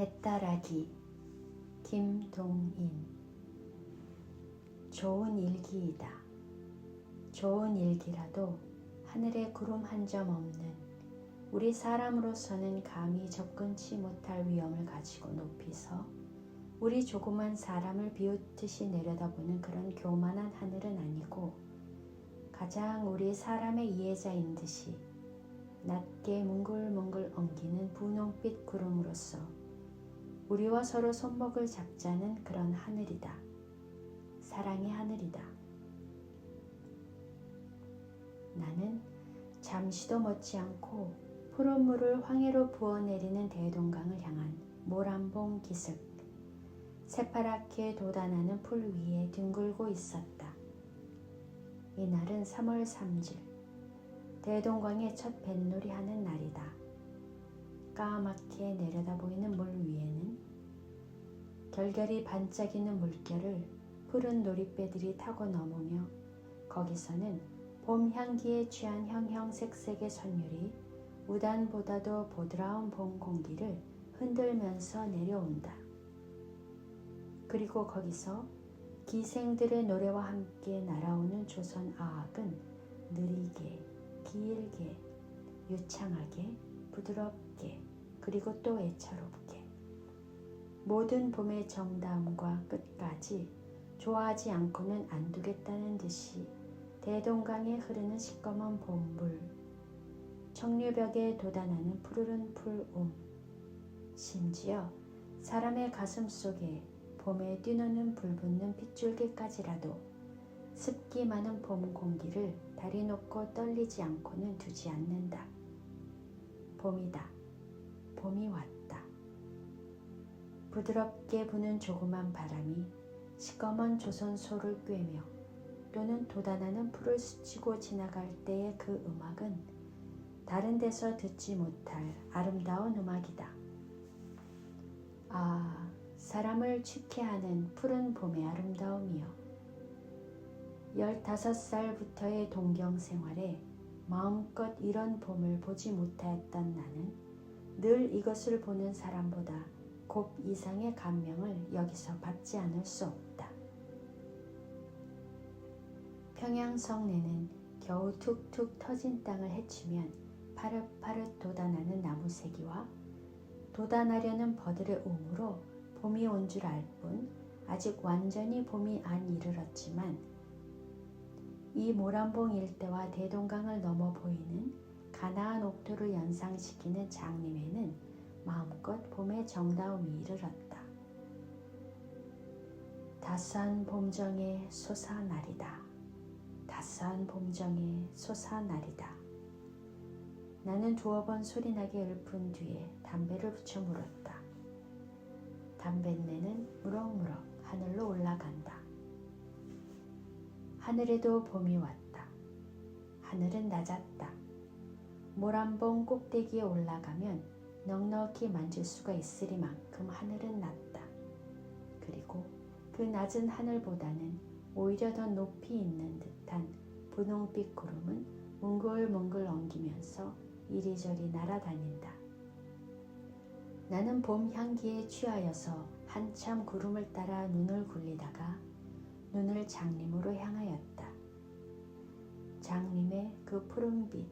배따라기 김동인. 좋은 일기이다. 좋은 일기라도 하늘에 구름 한 점 없는 우리 사람으로서는 감히 접근치 못할 위험을 가지고 높이서 우리 조그만 사람을 비웃듯이 내려다보는 그런 교만한 하늘은 아니고 가장 우리 사람의 이해자인 듯이 낮게 뭉글뭉글 엉기는 분홍빛 구름으로서 우리와 서로 손목을 잡자는 그런 하늘이다. 사랑의 하늘이다. 나는 잠시도 못지않고 푸른 물을 황해로 부어내리는 대동강을 향한 모란봉 기슭, 새파랗게 돋아나는 풀 위에 뒹굴고 있었다. 이날은 3월 3일, 대동강의 첫 뱃놀이 하는 날이다. 까맣게 내려다 보이는 물 위에는 결결이 반짝이는 물결을 푸른 놀이배들이 타고 넘으며 거기서는 봄 향기에 취한 형형색색의 선율이 우단보다도 보드라운 봄 공기를 흔들면서 내려온다. 그리고 거기서 기생들의 노래와 함께 날아오는 조선 아악은 느리게, 길게, 유창하게, 부드럽게, 그리고 또 애처롭게 모든 봄의 정다움과 끝까지 좋아하지 않고는 안 두겠다는 듯이 대동강에 흐르는 시꺼먼 봄물, 청류벽에 돋아나는 푸르른 풀움, 심지어 사람의 가슴 속에 봄에 뛰노는 불붙는 핏줄기까지라도 습기 많은 봄 공기를 다리 놓고 떨리지 않고는 두지 않는다. 봄이다. 봄이 왔다. 부드럽게 부는 조그만 바람이 시꺼먼 조선소를 꿰며 또는 돋아나는 풀을 스치고 지나갈 때의 그 음악은 다른 데서 듣지 못할 아름다운 음악이다. 아, 사람을 취케 하는 푸른 봄의 아름다움이여. 15살부터의 동경 생활에 마음껏 이런 봄을 보지 못하였던 나는 늘 이것을 보는 사람보다 곱 이상의 감명을 여기서 받지 않을 수 없다. 평양성 내는 겨우 툭툭 터진 땅을 헤치면 파릇파릇 돋아나는 나무새기와 돋아나려는 버들의 움으로 봄이 온 줄 알 뿐 아직 완전히 봄이 안 이르렀지만 이 모란봉 일대와 대동강을 넘어 보이는 가나안 옥토를 연상시키는 장림에는 마음껏 봄의 정다움이 이르렀다. 따스한 봄정의 솟아날이다. 따스한 봄정의 솟아날이다. 나는 두어 번 소리나게 읊은 뒤에 담배를 붙여 물었다. 담뱃내는 무럭무럭 하늘로 올라간다. 하늘에도 봄이 왔다. 하늘은 낮았다. 모란봉 꼭대기에 올라가면 넉넉히 만질 수가 있으리만큼 하늘은 낮다. 그리고 그 낮은 하늘보다는 오히려 더 높이 있는 듯한 분홍빛 구름은 뭉글뭉글 엉기면서 이리저리 날아다닌다. 나는 봄 향기에 취하여서 한참 구름을 따라 눈을 굴리다가 눈을 장림으로 향하였다. 장림의 그 푸른빛,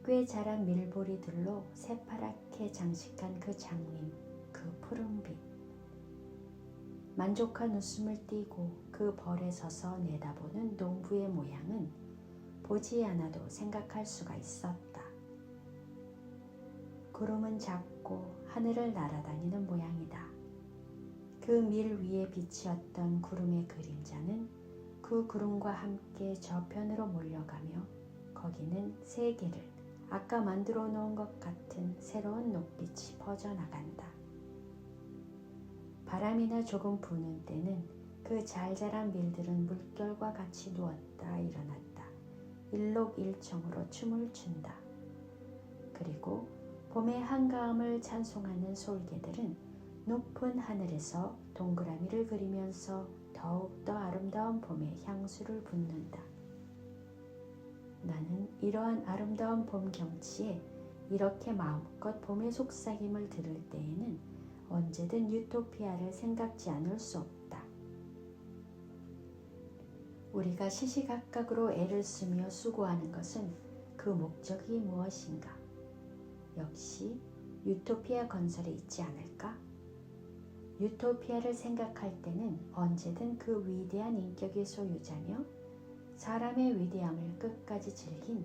꽤 자란 밀보리들로 새파랗게 장식한 그 장림, 그 푸른빛. 만족한 웃음을 띠고 그 벌에 서서 내다보는 농부의 모양은 보지 않아도 생각할 수가 있었다. 구름은 작고 하늘을 날아다니는 모양이다. 그 밀 위에 비치었던 구름의 그림자는 그 구름과 함께 저편으로 몰려가며 거기는 세계를 아까 만들어 놓은 것 같은 새로운 녹빛이 퍼져나간다. 바람이나 조금 부는 때는 그 잘 자란 밀들은 물결과 같이 누웠다 일어났다. 일록일청으로 춤을 춘다. 그리고 봄의 한가함을 찬송하는 솔개들은 높은 하늘에서 동그라미를 그리면서 더욱더 아름다운 봄의 향수를 붓는다. 나는 이러한 아름다운 봄 경치에 이렇게 마음껏 봄의 속삭임을 들을 때에는 언제든 유토피아를 생각지 않을 수 없다. 우리가 시시각각으로 애를 쓰며 수고하는 것은 그 목적이 무엇인가? 역시 유토피아 건설에 있지 않을까? 유토피아를 생각할 때는 언제든 그 위대한 인격의 소유자며 사람의 위대함을 끝까지 즐긴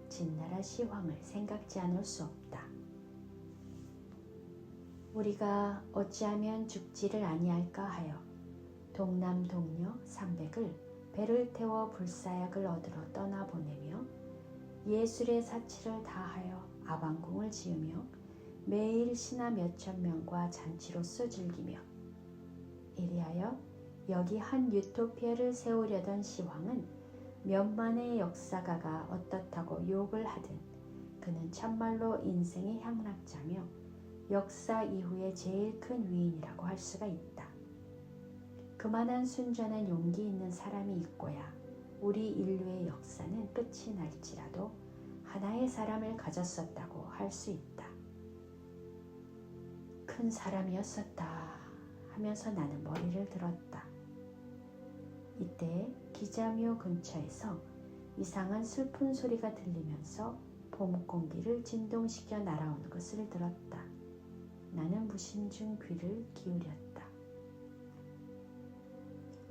진나라 시황을 생각지 않을 수 없다. 우리가 어찌하면 죽지를 아니할까 하여 동남 동녀 300을 배를 태워 불사약을 얻으러 떠나보내며 예술의 사치를 다하여 아방궁을 지으며 매일 신하 몇천 명과 잔치로서 즐기며 이리하여 여기 한 유토피아를 세우려던 시황은 몇만의 역사가가 어떻다고 욕을 하든 그는 참말로 인생의 향락자며 역사 이후에 제일 큰 위인이라고 할 수가 있다. 그만한 순전한 용기 있는 사람이 있고야 우리 인류의 역사는 끝이 날지라도 하나의 사람을 가졌었다고 할 수 있다. 큰 사람이었었다 하면서 나는 머리를 들었다. 이때 기자묘 근처에서 이상한 슬픈 소리가 들리면서 봄 공기를 진동시켜 날아오는 것을 들었다. 나는 무심중 귀를 기울였다.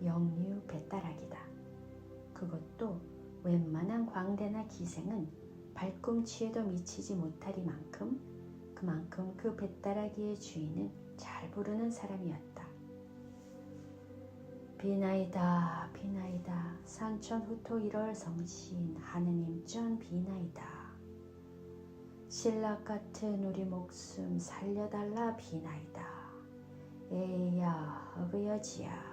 영유 배따락이다. 그것도 웬만한 광대나 기생은 발꿈치에도 미치지 못하리만큼 그만큼 그 배따라기의 주인은 잘 부르는 사람이었다. 비나이다 비나이다 산천후토 1월 성신 하느님 전 비나이다. 신락 같은 우리 목숨 살려달라 비나이다. 에야 어그여지야.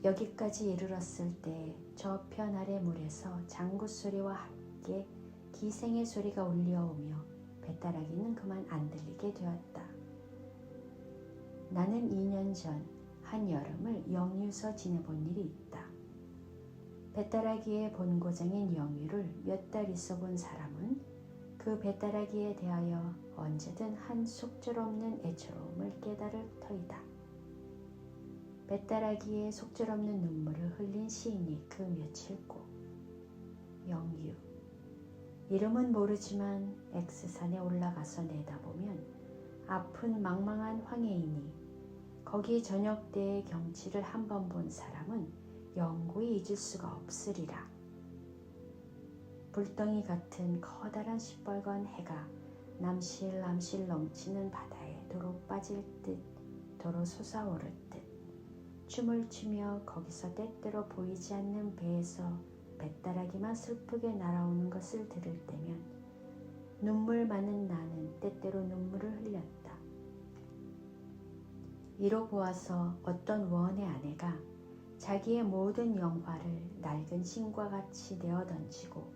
여기까지 이르렀을 때 저편 아래 물에서 장구 소리와 함께 기생의 소리가 울려오며 배따라기는 그만 안 들리게 되었다. 나는 2년 전 한여름을 영유서 지내본 일이 있다. 배따라기의 본고장인 영유를 몇 달 있어 본 사람은 그 배따라기에 대하여 언제든 한 속절없는 애처로움을 깨달을 터이다. 배따라기에 속절없는 눈물을 흘린 시인이 그 며칠고 영유 이름은 모르지만 X산에 올라가서 내다보면 아픈 망망한 황해이니 거기 저녁 때의 경치를 한 번 본 사람은 영구히 잊을 수가 없으리라. 불덩이 같은 커다란 시뻘건 해가 남실남실 넘치는 바다에 도로 빠질 듯 도로 솟아오를 듯 춤을 추며 거기서 때때로 보이지 않는 배에서 배따라기만 슬프게 날아오는 것을 들을 때면 눈물 많은 나는 때때로 눈물을 흘렸다. 이로 보아서 어떤 원의 아내가 자기의 모든 영화를 낡은 신과 같이 내어 던지고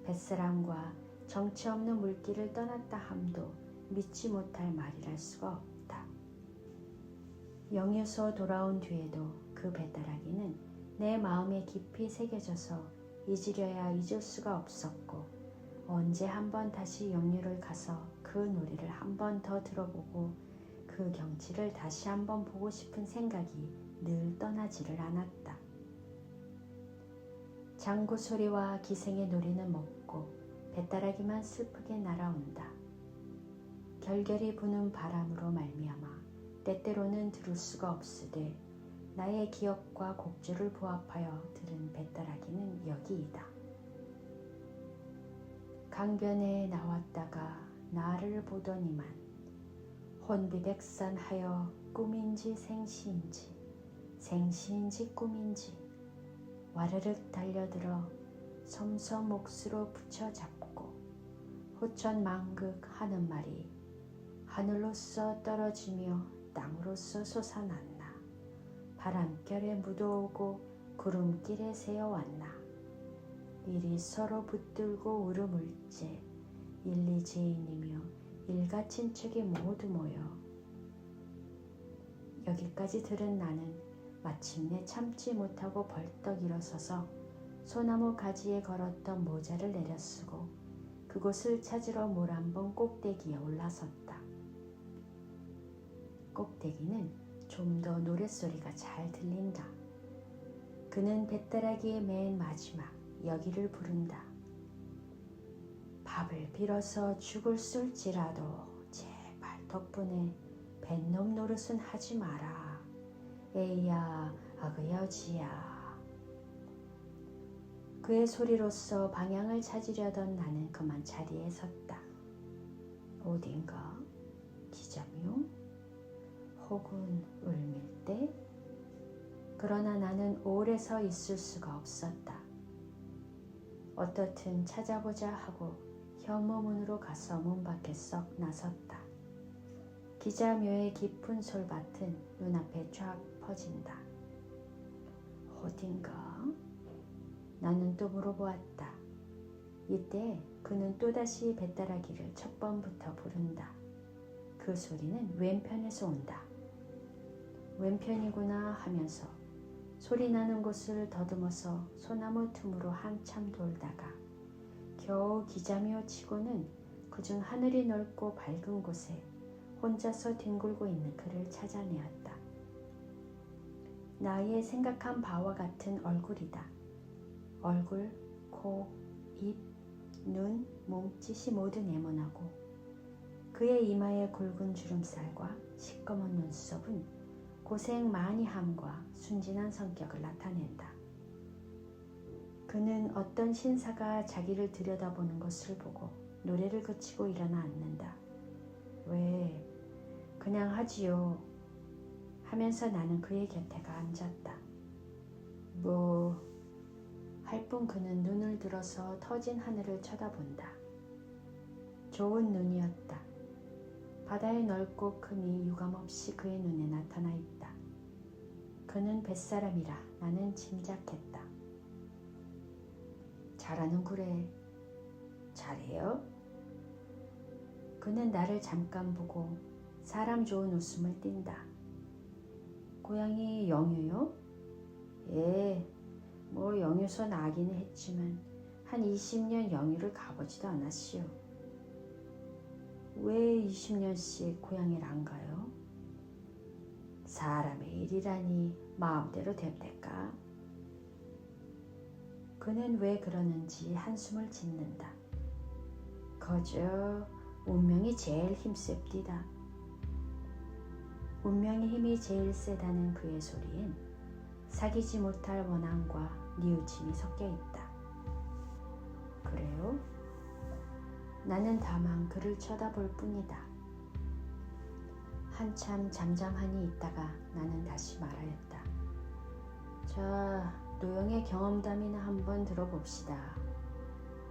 뱃사람과 정체 없는 물길을 떠났다 함도 믿지 못할 말이랄 수가 없다. 영유소 돌아온 뒤에도 그 배따라기는 내 마음에 깊이 새겨져서 잊으려야 잊을 수가 없었고 언제 한번 다시 영유를 가서 그 노래를 한 번 더 들어보고 그 경치를 다시 한번 보고 싶은 생각이 늘 떠나지를 않았다. 장구 소리와 기생의 노래는 먹고 배따라기만 슬프게 날아온다. 결결이 부는 바람으로 말미암아 때때로는 들을 수가 없으되 나의 기억과 곡조를 부합하여 들은 배따라기는 여기이다. 강변에 나왔다가 나를 보더니만 혼비백산하여 꿈인지 생시인지 생시인지 꿈인지 와르륵 달려들어 섬섬 몫으로 붙여잡고 호천망극 하는 말이 하늘로서 떨어지며 땅으로서 솟아났나 바람결에 묻어오고 구름길에 새어왔나 이리 서로 붙들고 울음울제 일리제인이며 일가친척이 모두 모여 여기까지 들은 나는 마침내 참지 못하고 벌떡 일어서서 소나무 가지에 걸었던 모자를 내려쓰고 그곳을 찾으러 모란봉 꼭대기에 올라섰다. 꼭대기는 좀 더 노랫소리가 잘 들린다. 그는 뱃다라기의 맨 마지막 여기를 부른다. 밥을 빌어서 죽을 쏠지라도 제발 덕분에 뱃놈 노릇은 하지 마라. 에이야 아그여지야. 그의 소리로서 방향을 찾으려던 나는 그만 자리에 섰다. 어딘가? 기자묘? 혹은 을밀대? 그러나 나는 오래 서 있을 수가 없었다. 어떻든 찾아보자 하고 현무문으로 가서 문 밖에 썩 나섰다. 기자묘의 깊은 솔밭은 눈앞에 쫙 퍼진다. 어딘가? 나는 또 물어보았다. 이때 그는 또다시 뱃다라기를 첫 번부터 부른다. 그 소리는 왼편에서 온다. 왼편이구나 하면서 소리 나는 곳을 더듬어서 소나무 틈으로 한참 돌다가 겨우 기자묘 치고는 그중 하늘이 넓고 밝은 곳에 혼자서 뒹굴고 있는 그를 찾아내었다. 나의 생각한 바와 같은 얼굴이다. 얼굴, 코, 입, 눈, 몸짓이 모두 네모나고 그의 이마의 굵은 주름살과 시꺼먼 눈썹은 고생 많이 함과 순진한 성격을 나타낸다. 그는 어떤 신사가 자기를 들여다보는 것을 보고 노래를 그치고 일어나 앉는다. 왜, 그냥 하지요. 하면서 나는 그의 곁에 가 앉았다. 할 뿐 그는 눈을 들어서 터진 하늘을 쳐다본다. 좋은 눈이었다. 바다의 넓고 큼이 유감없이 그의 눈에 나타나 있다. 그는 뱃사람이라 나는 짐작했다. 잘하는 구래. 잘해요? 그는 나를 잠깐 보고 사람 좋은 웃음을 띈다. 고향이 영유요? 예, 영유서 나기는 했지만 한 20년 영유를 가보지도 않았시오. 왜 20년씩 고향을 안 가요? 사람의 일이라니 마음대로 됩니까? 그는 왜 그러는지 한숨을 짓는다. 거저 운명이 제일 힘셉디다. 운명의 힘이 제일 세다는 그의 소리엔 사귀지 못할 원한과 뉘우침이 섞여 있다. 그래요? 나는 다만 그를 쳐다볼 뿐이다. 한참 잠잠하니 있다가 나는 다시 말하였다. 자, 노영의 경험담이나 한번 들어봅시다.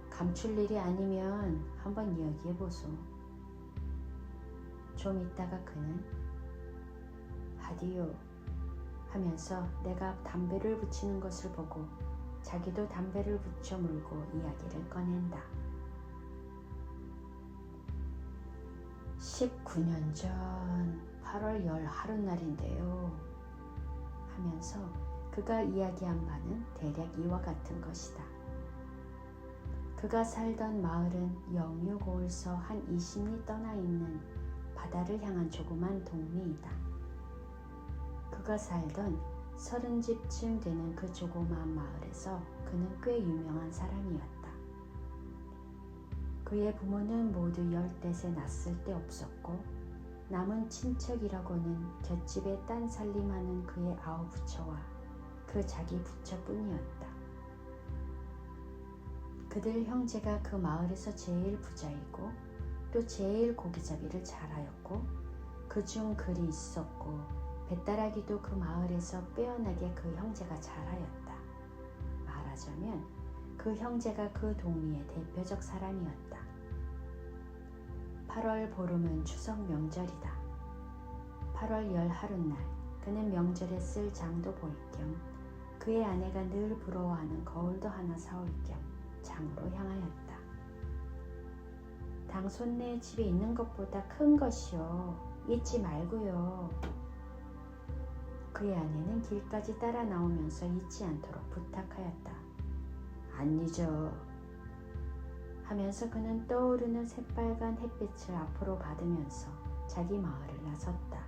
감출 일이 아니면 한번 이야기해보소. 좀 있다가 그는 하디요 하면서 내가 담배를 붙이는 것을 보고 자기도 담배를 붙여 물고 이야기를 꺼낸다. 19년 전 8월 열 하룻날인데요. 하면서 그가 이야기한 바는 대략 이와 같은 것이다. 그가 살던 마을은 영유 고을서 한 20리 떠나 있는 바다를 향한 조그만 동네이다. 그가 살던 30집쯤 되는 그 조그만 마을에서 그는 꽤 유명한 사람이었다. 그의 부모는 모두 10댓에 났을 때 없었고 남은 친척이라고는 곁집에 딴 살림하는 그의 아우 부처와 그 자기 부처뿐이었다. 그들 형제가 그 마을에서 제일 부자이고 또 제일 고기잡이를 잘하였고 그중 글이 있었고 뱃다라기도 그 마을에서 빼어나게 그 형제가 잘하였다. 말하자면 그 형제가 그 동리의 대표적 사람이었다. 8월 보름은 추석 명절이다. 8월 열 하룻날 그는 명절에 쓸 장도 볼 겸 그의 아내가 늘 부러워하는 거울도 하나 사올 겸 장으로 향하였다. 당손네 집에 있는 것보다 큰 것이요. 잊지 말고요. 그의 아내는 길까지 따라 나오면서 잊지 않도록 부탁하였다. 안 잊어. 하면서 그는 떠오르는 새빨간 햇빛을 앞으로 받으면서 자기 마을을 나섰다.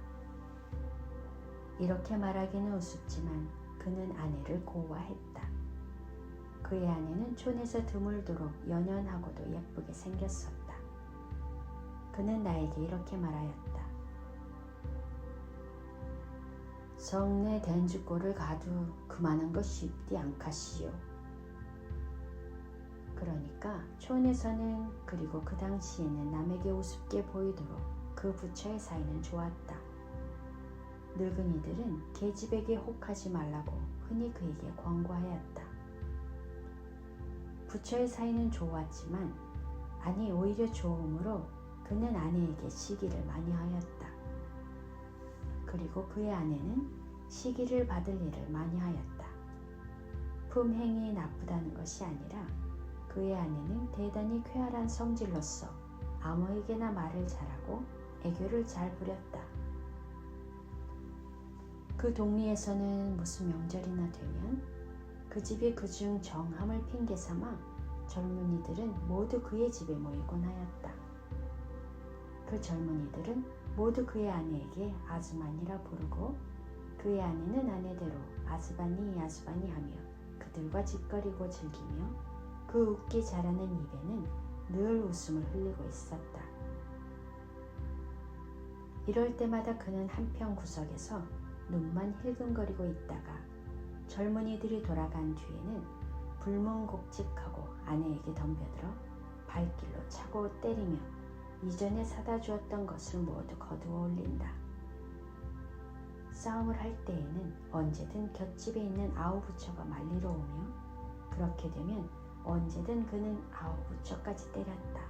이렇게 말하기는 우습지만 그는 아내를 고와했다. 그의 아내는 촌에서 드물도록 연연하고도 예쁘게 생겼었다. 그는 나에게 이렇게 말하였다. 성내 된주골을 가도 그만한 것 쉽디 않카시오. 그러니까 촌에서는 그리고 그 당시에는 남에게 우습게 보이도록 그 부처의 사이는 좋았다. 늙은이들은 계집에게 혹하지 말라고 흔히 그에게 권고하였다. 부처의 사이는 좋았지만 아니 오히려 좋음으로 그는 아내에게 시기를 많이 하였다. 그리고 그의 아내는 시기를 받을 일을 많이 하였다. 품행이 나쁘다는 것이 아니라 그의 아내는 대단히 쾌활한 성질로서 아무에게나 말을 잘하고 애교를 잘 부렸다. 그 동리에서는 무슨 명절이나 되면 그 집이 그중 정함을 핑계삼아 젊은이들은 모두 그의 집에 모이곤 하였다. 그 젊은이들은 모두 그의 아내에게 아주마니라 부르고 그의 아내는 아내대로 아스바니 아스바니 하며 그들과 짓거리고 즐기며 그 웃기 잘하는 입에는 늘 웃음을 흘리고 있었다. 이럴 때마다 그는 한편 구석에서 눈만 힐끔거리고 있다가 젊은이들이 돌아간 뒤에는 불문곡직하고 아내에게 덤벼들어 발길로 차고 때리며 이전에 사다 주었던 것을 모두 거두어 올린다. 싸움을 할 때에는 언제든 곁집에 있는 아우부처가 말리러 오며 그렇게 되면 언제든 그는 아우부처까지 때렸다.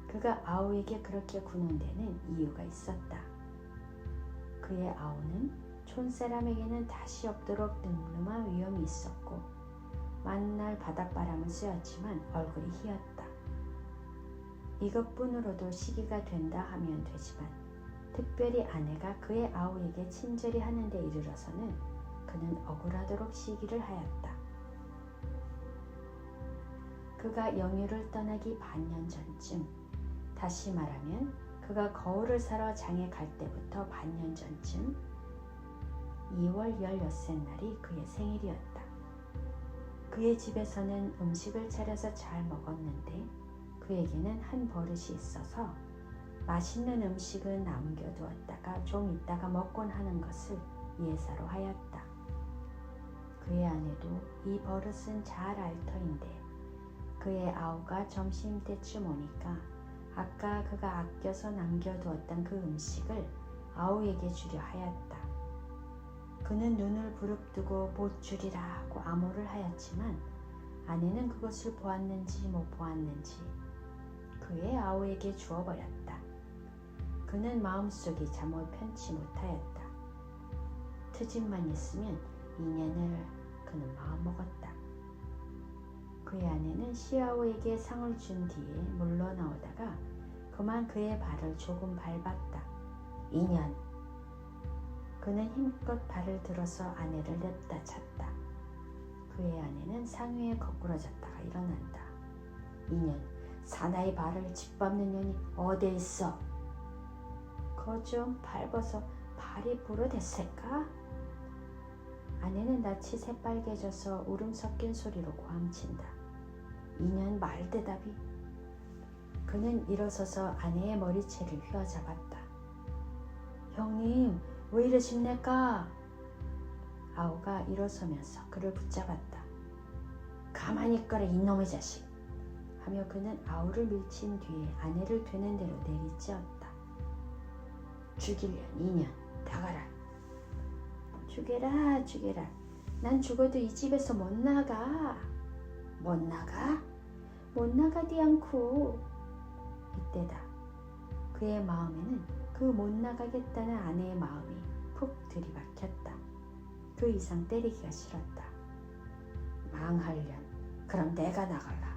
그가 아우에게 그렇게 구는 데는 이유가 있었다. 그의 아우는 촌사람에게는 다시 없도록 늠름한 위엄이 있었고 만날 바닷바람을 쐬었지만 얼굴이 희었다. 이것뿐으로도 시기가 된다 하면 되지만 특별히 아내가 그의 아우에게 친절히 하는 데 이르러서는 그는 억울하도록 시기를 하였다. 그가 영유를 떠나기 반년 전쯤, 다시 말하면 그가 거울을 사러 장에 갈 때부터 반년 전쯤 2월 16세 날이 그의 생일이었다. 그의 집에서는 음식을 차려서 잘 먹었는데 그에게는 한 버릇이 있어서 맛있는 음식은 남겨두었다가 좀 있다가 먹곤 하는 것을 예사로 하였다. 그의 아내도 이 버릇은 잘 알 터인데 그의 아우가 점심때쯤 오니까 아까 그가 아껴서 남겨두었던 그 음식을 아우에게 주려 하였다. 그는 눈을 부릅뜨고 못 주리라 하고 암호를 하였지만 아내는 그것을 보았는지 못 보았는지 그의 아우에게 주어버렸다. 그는 마음속이 잠을 편치 못하였다. 트집만 있으면 인연을 그는 마음먹었다. 그의 아내는 시아우에게 상을 준 뒤에 물러나오다가 그만 그의 발을 조금 밟았다. 인연! 그는 힘껏 발을 들어서 아내를 냅다 찼다. 그의 아내는 상위에 거꾸러졌다가 일어난다. 인연! 사나이 발을 짓밟는 년이 어디에 있어? 거 좀 밟아서 발이 부러댔을까? 아내는 낯이 새빨개져서 울음 섞인 소리로 고함친다. 인연 말대답이. 그는 일어서서 아내의 머리채를 휘어잡았다. 형님, 왜 이러십니까? 아우가 일어서면서 그를 붙잡았다. 가만히 있거라 이놈의 자식! 하며 그는 아우를 밀친 뒤에 아내를 되는 대로 내리찌었다. 죽이련 인연, 나가라. 죽여라, 죽여라. 난 죽어도 이 집에서 못 나가. 못 나가? 못 나가디 않고. 이때다. 그의 마음에는 그 못 나가겠다는 아내의 마음이 푹 들이박혔다. 그 이상 때리기가 싫었다. 망할련, 그럼 내가 나갈라.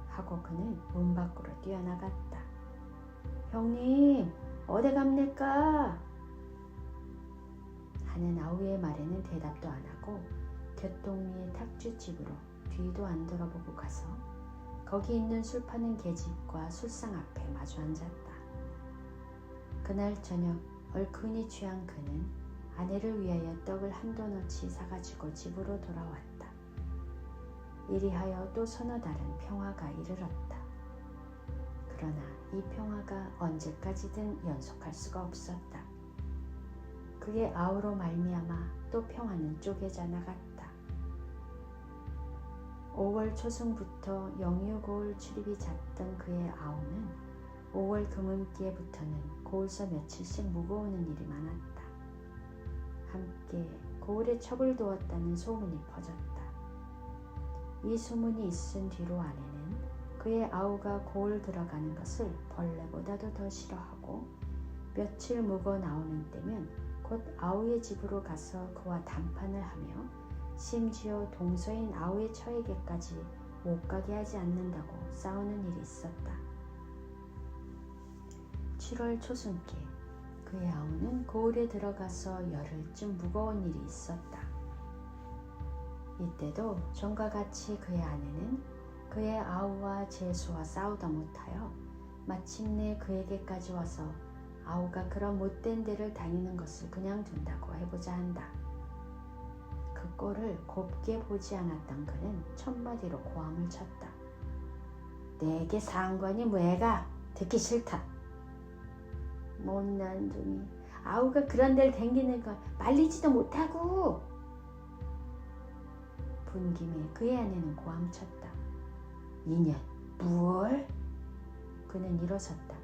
하고 그는 문 밖으로 뛰어나갔다. 형님, 어디 갑니까? 하는 아우의 말에는 대답도 안 하고 곁동리의 탁주집으로 뒤도 안 돌아보고 가서 거기 있는 술 파는 계집과 술상 앞에 마주 앉았다. 그날 저녁 얼큰이 취한 그는 아내를 위하여 떡을 한도 넣지 사가지고 집으로 돌아왔다. 이리하여 또 서너 달은 평화가 이르렀다. 그러나 이 평화가 언제까지든 연속할 수가 없었다. 그의 아우로 말미암아 또 평화는 쪼개져 나갔다. 5월 초승부터 영유 고을 출입이 잦던 그의 아우는 5월 금음기에부터는 고을서 며칠씩 묵어오는 일이 많았다. 함께 고을에 첩을 두었다는 소문이 퍼졌다. 이 소문이 있은 뒤로 아내는 그의 아우가 고을 들어가는 것을 벌레보다도 더 싫어하고 며칠 묵어 나오는 때면 곧 아우의 집으로 가서 그와談판을 하며 심지어 동서인 아우의 처에게까지 못 가게 하지 않는다고 싸우는 일이 있었다. 7월 초순께 그의 아우는 고을에 들어가서 열흘쯤 묵어온 일이 있었다. 이때도 전과 같이 그의 아내는 그의 아우와 제수와 싸우다 못하여 마침내 그에게까지 와서 아우가 그런 못된 데를 다니는 것을 그냥 둔다고 해보자 한다. 그 꼴을 곱게 보지 않았던 그는 첫마디로 고함을 쳤다. 내게 상관이 뭐해가? 듣기 싫다. 못난 둥이, 아우가 그런 데를 댕기는 걸 말리지도 못하고. 분김에 그의 아내는 고함쳤다. 이년, 뭘? 그는 일어섰다.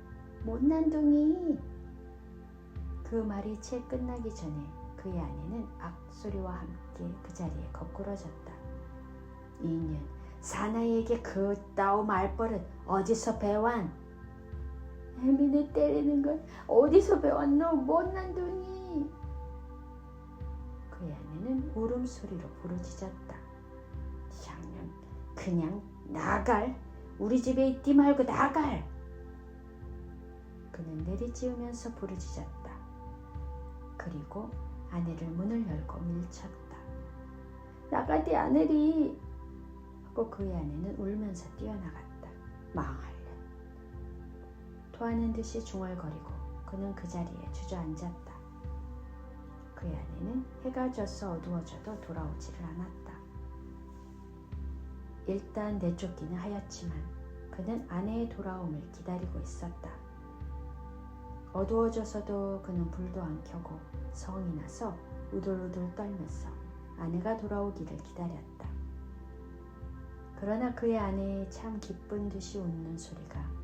못난 둥이. 그 말이 채 끝나기 전에 그의 아내는 악소리와 함께 그 자리에 거꾸러졌다. 이년, 사나이에게 그따오 말버릇 어디서 배웠? 애미네 때리는 건 어디서 배웠노? 못난 둥이. 그의 아내는 울음소리로 부르짖었다. 장년, 그냥 나갈. 우리 집에 있디 말고 나갈. 그는 내리찌으면서 부르짖었다. 그리고 아내를 문을 열고 밀쳤다. 나가디 아내리. 하고 그의 아내는 울면서 뛰어나갔다. 망할래. 토하는 듯이 중얼거리고 그는 그 자리에 주저앉았다. 그의 아내는 해가 져서 어두워져도 돌아오지를 않았다. 일단 내쫓기는 하였지만 그는 아내의 돌아옴을 기다리고 있었다. 어두워져서도 그는 불도 안 켜고 성이 나서 우들우들 떨면서 아내가 돌아오기를 기다렸다. 그러나 그의 아내의 참 기쁜 듯이 웃는 소리가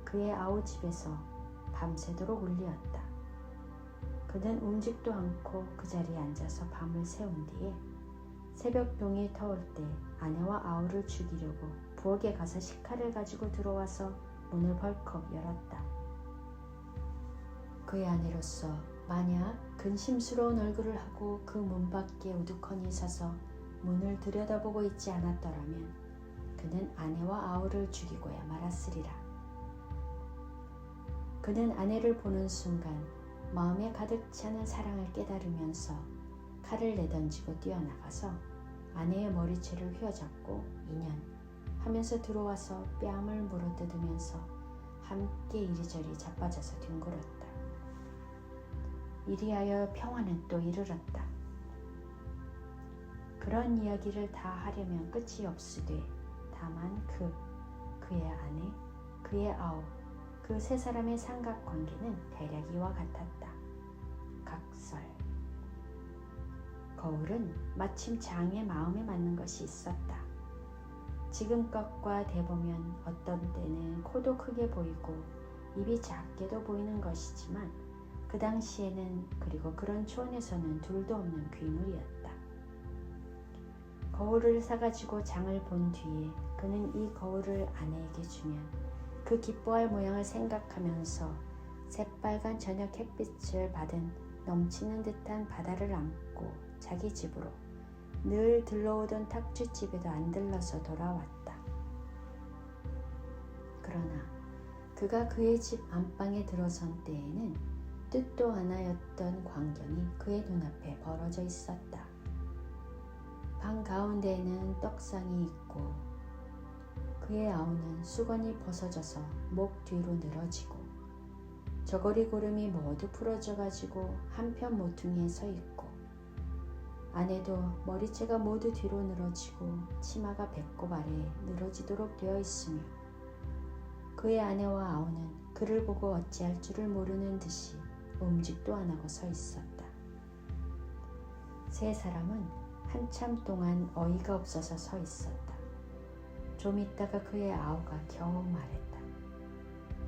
그의 아우 집에서 밤새도록 울리었다. 그는 움직도 않고 그 자리에 앉아서 밤을 새운 뒤에 새벽 동이 터올 때 아내와 아우를 죽이려고 부엌에 가서 식칼을 가지고 들어와서 문을 벌컥 열었다. 그의 아내로서 만약 근심스러운 얼굴을 하고 그 문 밖에 우두커니 서서 문을 들여다보고 있지 않았더라면 그는 아내와 아우를 죽이고야 말았으리라. 그는 아내를 보는 순간 마음에 가득 차는 사랑을 깨달으면서 칼을 내던지고 뛰어나가서 아내의 머리채를 휘어잡고 인연 하면서 들어와서 뺨을 물어뜯으면서 함께 이리저리 자빠져서 뒹굴었다. 이리하여 평화는 또 이르렀다. 그런 이야기를 다 하려면 끝이 없으되 다만 그의 아내, 그의 아우, 그 세 사람의 삼각관계는 대략 이와 같았다. 각설. 거울은 마침 장의 마음에 맞는 것이 있었다. 지금껏과 대보면 어떤 때는 코도 크게 보이고 입이 작게도 보이는 것이지만 그 당시에는 그리고 그런 초원에서는 둘도 없는 괴물이었다. 거울을 사가지고 장을 본 뒤에 그는 이 거울을 아내에게 주면 그 기뻐할 모양을 생각하면서 새빨간 저녁 햇빛을 받은 넘치는 듯한 바다를 안고 자기 집으로 늘 들러오던 탁주집에도 안 들러서 돌아왔다. 그러나 그가 그의 집 안방에 들어선 때에는 뜻도 않아였던 광경이 그의 눈앞에 벌어져 있었다. 방 가운데에는 떡상이 있고 그의 아우는 수건이 벗어져서 목 뒤로 늘어지고 저고리 구름이 모두 풀어져 가지고 한편 모퉁이에 서 있고, 아내도 머리채가 모두 뒤로 늘어지고 치마가 배꼽 아래에 늘어지도록 되어 있으며, 그의 아내와 아우는 그를 보고 어찌할 줄을 모르는 듯이 움직도 안 하고 서 있었다. 세 사람은 한참 동안 어이가 없어서 서 있었다. 좀 있다가 그의 아우가 겨우 말했다.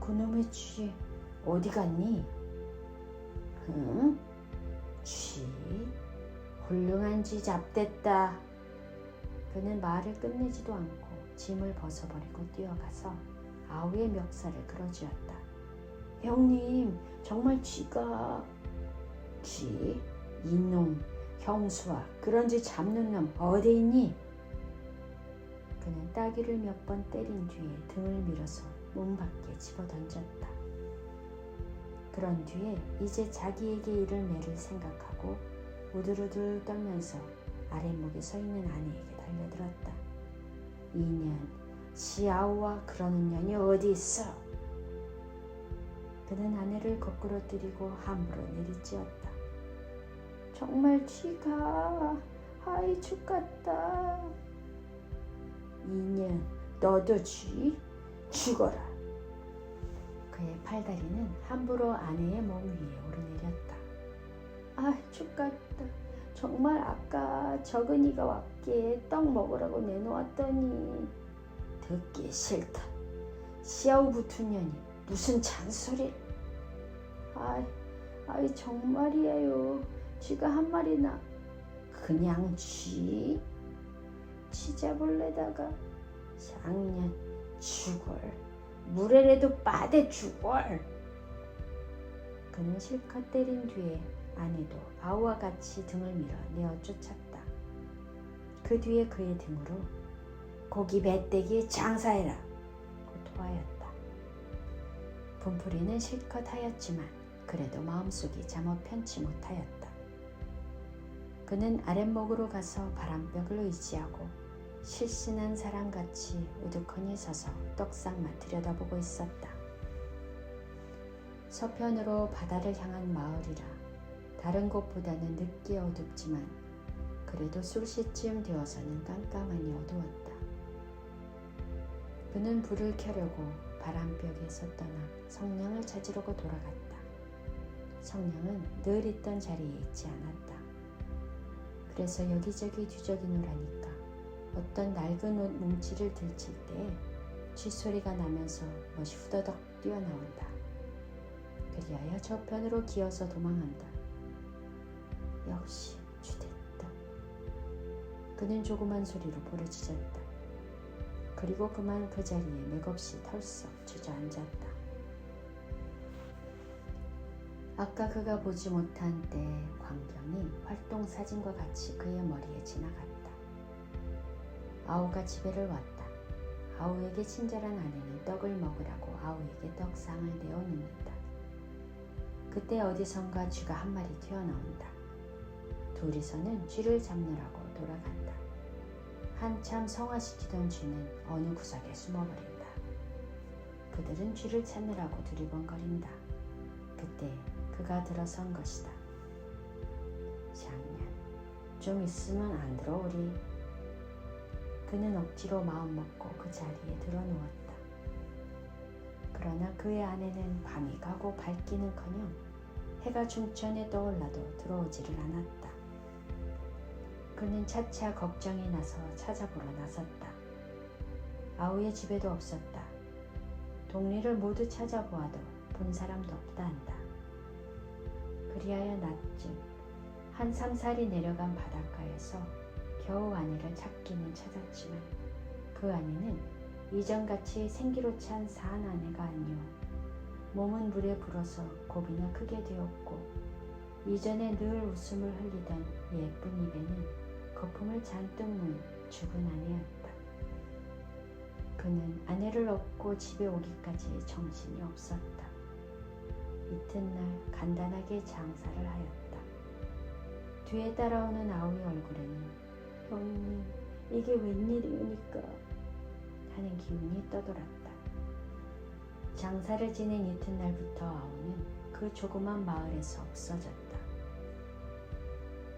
그놈의 쥐 어디 갔니? 응? 쥐? 훌륭한 쥐 잡됐다. 그는 말을 끝내지도 않고 짐을 벗어버리고 뛰어가서 아우의 멱살을 끌어쥐었다. 형님, 정말 쥐가... 쥐? 이놈, 형수와 그런 쥐 잡는 놈 어디 있니? 그는 따귀를 몇 번 때린 뒤에 등을 밀어서 문 밖에 집어던졌다. 그런 뒤에 이제 자기에게 이를 매를 생각하고 우들우들 떨면서 아랫목에 서 있는 아내에게 달려들었다. 이년, 시아우와 그러는 년이 어디 있어? 그는 아내를 거꾸로 때리고 함부로 내리찌었다. 정말 쥐가... 아이 죽겠다. 이년, 너도 쥐? 죽어라. 그의 팔다리는 함부로 아내의 몸 위에 오르내렸다. 아, 죽겠다. 정말 아까 적은이가 왔기에 떡 먹으라고 내놓았더니. 듣기 싫다. 시아우 붙은 년이 무슨 잔소리를. 아이 정말이에요. 쥐가 한 마리나. 그냥 쥐? 쥐 잡을래다가 작년 죽을. 물에라도 빠대 죽을. 그는 실컷 때린 뒤에 아내도 아우와 같이 등을 밀어 내어 쫓았다. 그 뒤에 그의 등으로 고기 배때기에 장사해라 고 토하였다. 분풀이는 실컷 하였지만 그래도 마음속이 잠어 편치 못하였다. 그는 아랫목으로 가서 바람벽을 의지하고 실신한 사람같이 우두커니 서서 떡상만 들여다보고 있었다. 서편으로 바다를 향한 마을이라 다른 곳보다는 늦게 어둡지만 그래도 술시쯤 되어서는 깜깜하니 어두웠다. 그는 불을 켜려고 바람벽에서 떠나 성냥을 찾으려고 돌아갔다. 성냥은 늘 있던 자리에 있지 않았다. 그래서 여기저기 뒤적이노라니까 어떤 낡은 옷 뭉치를 들칠 때에 쥐소리가 나면서 멋이 후다닥 뛰어나온다. 그리하여 저편으로 기어서 도망한다. 역시 쥐됐다. 그는 조그만 소리로 부르짖었다. 그리고 그만 그 자리에 맥없이 털썩 주저앉았다. 아까 그가 보지 못한 때의 광경이 활동사진과 같이 그의 머리에 지나갔다. 아우가 집에를 왔다. 아우에게 친절한 아내는 떡을 먹으라고 아우에게 떡상을 내어놓는다. 그때 어디선가 쥐가 한 마리 튀어나온다. 둘이서는 쥐를 잡느라고 돌아간다. 한참 성화시키던 쥐는 어느 구석에 숨어버린다. 그들은 쥐를 찾느라고 두리번거린다. 그때 그가 들어선 것이다. 장년, 좀 있으면 안 들어오리. 그는 억지로 마음먹고 그 자리에 들어누웠다. 그러나 그의 아내는 밤이 가고 밝기는커녕 해가 중천에 떠올라도 들어오지를 않았다. 그는 차차 걱정이 나서 찾아보러 나섰다. 아우의 집에도 없었다. 동리를 모두 찾아보아도 본 사람도 없다 한다. 그리하여 낮쯤 한 3살이 내려간 바닷가에서 겨우 아내를 찾기는 찾았지만 그 아내는 이전같이 생기로 찬 사한 아내가 아니오 몸은 물에 불어서 곱이나 크게 되었고 이전에 늘 웃음을 흘리던 예쁜 입에는 거품을 잔뜩 문 죽은 아내였다. 그는 아내를 얻고 집에 오기까지 정신이 없었다. 이튿날 간단하게 장사를 하였다. 뒤에 따라오는 아우의 얼굴에는 형님, 이게 웬일이니까 하는 기운이 떠돌았다. 장사를 지낸 이튿날부터 아우는 그 조그만 마을에서 없어졌다.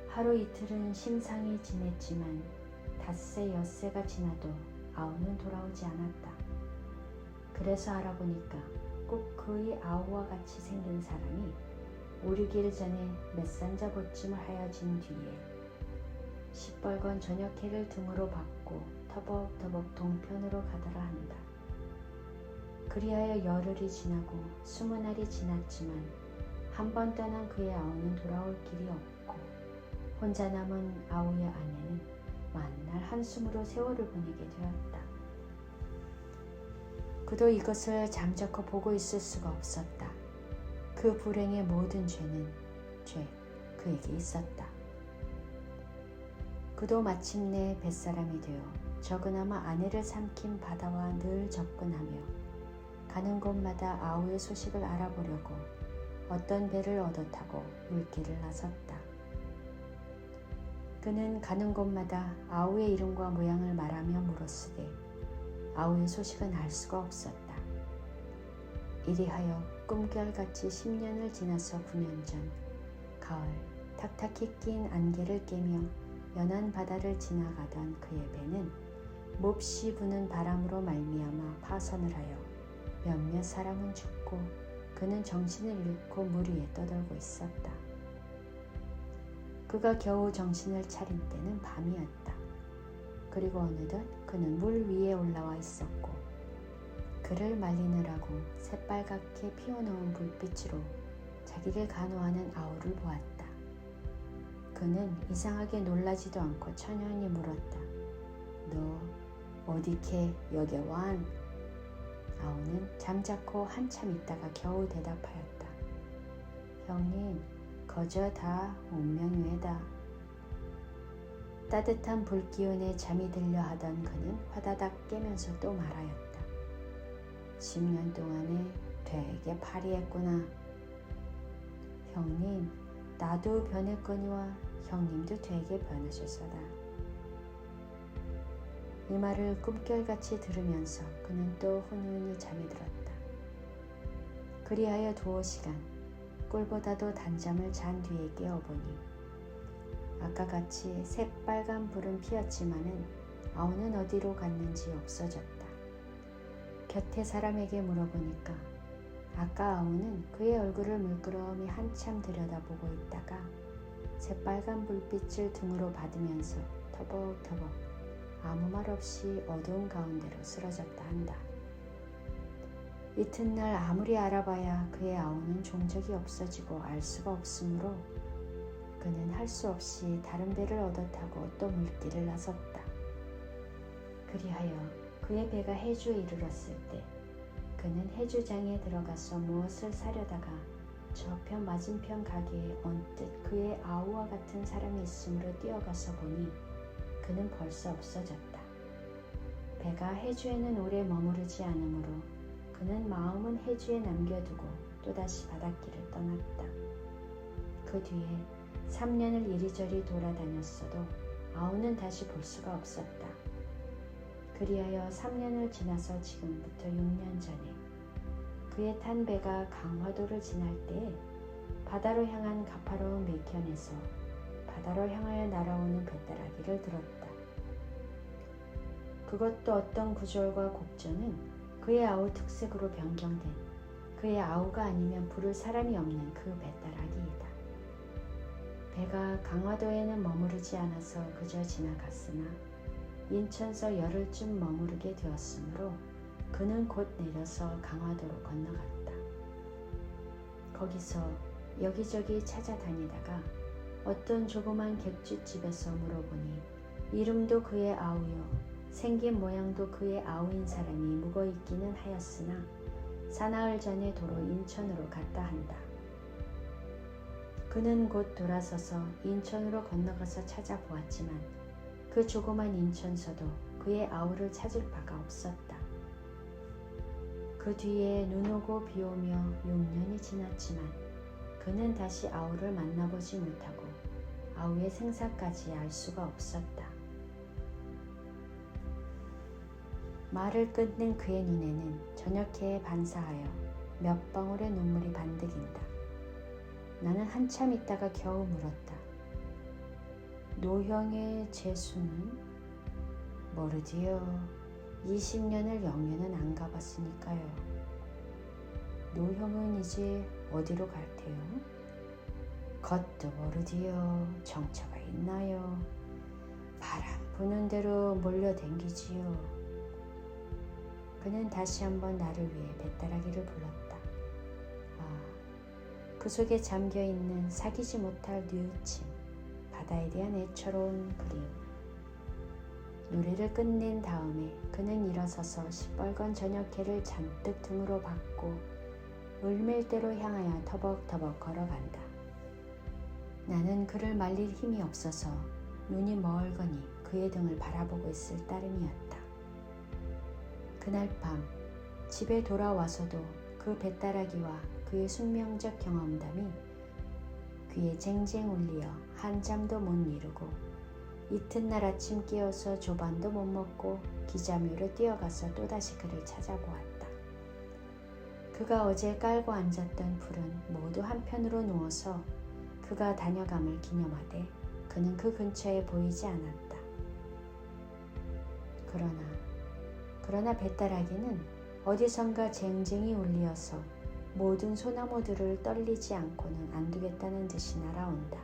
하루 이틀은 심상히 지냈지만 닷새 엿새가 지나도 아우는 돌아오지 않았다. 그래서 알아보니까 꼭 그의 아우와 같이 생긴 사람이 5, 6일 전에 맷산자 보침을 하여진 뒤에 시뻘건 저녁해를 등으로 받고 터벅터벅 동편으로 가더라 한다. 그리하여 열흘이 지나고 20날이 지났지만 한 번 떠난 그의 아우는 돌아올 길이 없고 혼자 남은 아우의 아내는 만날 한숨으로 세월을 보내게 되었다. 그도 이것을 잠자코 보고 있을 수가 없었다. 그 불행의 모든 죄는 그에게 있었다. 그도 마침내 뱃사람이 되어 적으나마 아내를 삼킨 바다와 늘 접근하며 가는 곳마다 아우의 소식을 알아보려고 어떤 배를 얻어 타고 물길을 나섰다. 그는 가는 곳마다 아우의 이름과 모양을 말하며 물었으되 아우의 소식은 알 수가 없었다. 이리하여 꿈결같이 10년을 지나서 9년 전 가을 탁탁히 낀 안개를 깨며 연한 바다를 지나가던 그의 배는 몹시 부는 바람으로 말미암아 파선을 하여 몇몇 사람은 죽고 그는 정신을 잃고 물 위에 떠돌고 있었다. 그가 겨우 정신을 차린 때는 밤이었다. 그리고 어느덧 그는 물 위에 올라와 있었고 그를 말리느라고 새빨갛게 피워놓은 불빛으로 자기를 간호하는 아우를 보았다. 그는 이상하게 놀라지도 않고 천연히 물었다. 너 어디케 여기 완? 아우는 잠자코 한참 있다가 겨우 대답하였다. 형님, 거저 다 운명외다. 따뜻한 불기운에 잠이 들려 하던 그는 화다닥 깨면서 또 말하였다. 10년 동안에 되게 파리했구나. 형님, 나도 변했거니와 형님도 되게 변하셨어다. 이 말을 꿈결같이 들으면서 그는 또 훈훈히 잠이 들었다. 그리하여 두어 시간 꿀보다도 단잠을 잔 뒤에 깨어보니 아까 같이 새빨간 불은 피었지만은 아우는 어디로 갔는지 없어졌다. 곁에 사람에게 물어보니까 아까 아우는 그의 얼굴을 물끄러미 한참 들여다보고 있다가 새빨간 불빛을 등으로 받으면서 터벅터벅 아무 말 없이 어두운 가운데로 쓰러졌다 한다. 이튿날 아무리 알아봐야 그의 아우는 종적이 없어지고 알 수가 없으므로 그는 할 수 없이 다른 배를 얻어 타고 또 물길을 나섰다. 그리하여 그의 배가 해주에 이르렀을 때 그는 해주장에 들어가서 무엇을 사려다가 저편 맞은편 가게에 언뜻 그의 아우와 같은 사람이 있으므로 뛰어가서 보니 그는 벌써 없어졌다. 배가 해주에는 오래 머무르지 않으므로 그는 마음은 해주에 남겨두고 또다시 바닷길을 떠났다. 그 뒤에 3년을 이리저리 돌아다녔어도 아우는 다시 볼 수가 없었다. 그리하여 3년을 지나서 지금부터 6년 전에 그의 탄 배가 강화도를 지날 때에 바다로 향한 가파로운 매편에서 바다로 향하여 날아오는 배따라기를 들었다. 그것도 어떤 구절과 곡절은 그의 아우 특색으로 변경된 그의 아우가 아니면 부를 사람이 없는 그 배따라기이다. 배가 강화도에는 머무르지 않아서 그저 지나갔으나 인천서 열흘쯤 머무르게 되었으므로 그는 곧 내려서 강화도로 건너갔다. 거기서 여기저기 찾아다니다가 어떤 조그만 객주집에서 물어보니 이름도 그의 아우요 생긴 모양도 그의 아우인 사람이 묵어있기는 하였으나 사나흘 전에 도로 인천으로 갔다 한다. 그는 곧 돌아서서 인천으로 건너가서 찾아보았지만 그 조그만 인천서도 그의 아우를 찾을 바가 없었다. 그 뒤에 눈 오고 비 오며 6년이 지났지만 그는 다시 아우를 만나보지 못하고 아우의 생사까지 알 수가 없었다. 말을 끝낸 그의 눈에는 저녁해에 반사하여 몇 방울의 눈물이 반득인다. 나는 한참 있다가 겨우 물었다. 노형의 재수는? 모르지요. 20년을 영년은 안 가봤으니까요. 노형은 이제 어디로 갈 테요? 그것도 모르지요. 정처가 있나요? 바람 부는 대로 몰려댕기지요. 그는 다시 한번 나를 위해 뱃다라기를 불렀다. 그 속에 잠겨있는 사귀지 못할 뉘우침, 바다에 대한 애처로운 그리움. 노래를 끝낸 다음에 그는 일어서서 시뻘건 저녁해를 잔뜩 등으로 받고 을밀대로 향하여 터벅터벅 걸어간다. 나는 그를 말릴 힘이 없어서 눈이 멀거니 그의 등을 바라보고 있을 따름이었다. 그날 밤 집에 돌아와서도 그 뱃다라기와 그의 숙명적 경험담이 귀에 쟁쟁 울리어 한잠도 못 이루고 이튿날 아침 깨어서 조반도 못 먹고 기자묘로 뛰어가서 또다시 그를 찾아보았다. 그가 어제 깔고 앉았던 풀은 모두 한편으로 누워서 그가 다녀감을 기념하되 그는 그 근처에 보이지 않았다. 그러나 뱃다라기는 어디선가 쟁쟁이 울리어서 모든 소나무들을 떨리지 않고는 안 두겠다는 듯이 날아온다.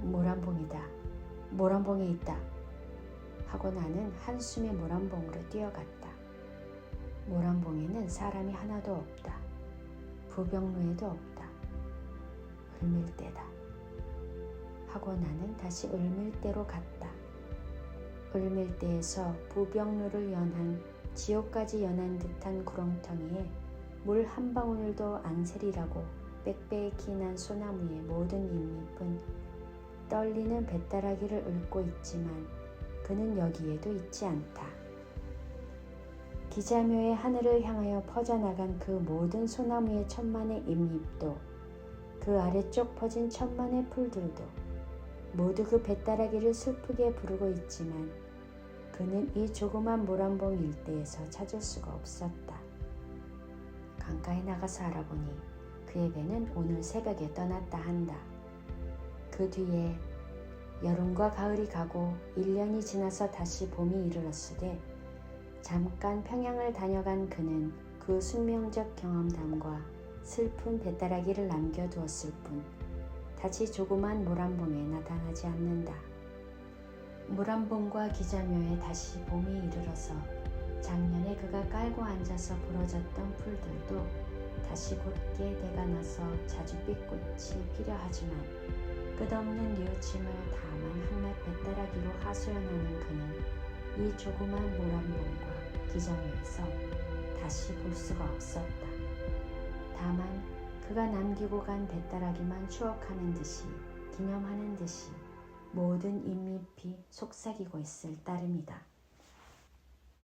모란봉이다. 모란봉에 있다. 하고 나는 한숨에 모란봉으로 뛰어갔다. 모란봉에는 사람이 하나도 없다. 부병루에도 없다. 을밀대다. 하고 나는 다시 을밀대로 갔다. 을밀대에서 부병루를 연한 지옥까지 연한 듯한 구렁텅이에 물 한 방울도 안 새리라고 빽빽히 난 소나무의 모든 잎잎은 떨리는 뱃다라기를 읊고 있지만 그는 여기에도 있지 않다. 기자묘의 하늘을 향하여 퍼져나간 그 모든 소나무의 천만의 잎잎도 그 아래쪽 퍼진 천만의 풀들도 모두 그 뱃다라기를 슬프게 부르고 있지만 그는 이 조그만 모란봉 일대에서 찾을 수가 없었다. 강가에 나가서 알아보니 그의 배는 오늘 새벽에 떠났다 한다. 그 뒤에 여름과 가을이 가고 1년이 지나서 다시 봄이 이르렀으되 잠깐 평양을 다녀간 그는 그 숙명적 경험담과 슬픈 뱃다라기를 남겨두었을 뿐 다시 조그만 모란봉에 나타나지 않는다. 모란봉과 기자묘에 다시 봄이 이르러서 작년에 그가 깔고 앉아서 부러졌던 풀들도 다시 곧게 대가 나서 자줏빛꽃이 피려 하지만 끝없는 뉘우침을 다만 한낱 뱃다라기로 하소연하는 그는 이 조그만 모란봉과 기자묘에서 다시 볼 수가 없었다. 다만 그가 남기고 간 뱃다라기만 추억하는 듯이 기념하는 듯이 모든 잎잎이 속삭이고 있을 따름이다.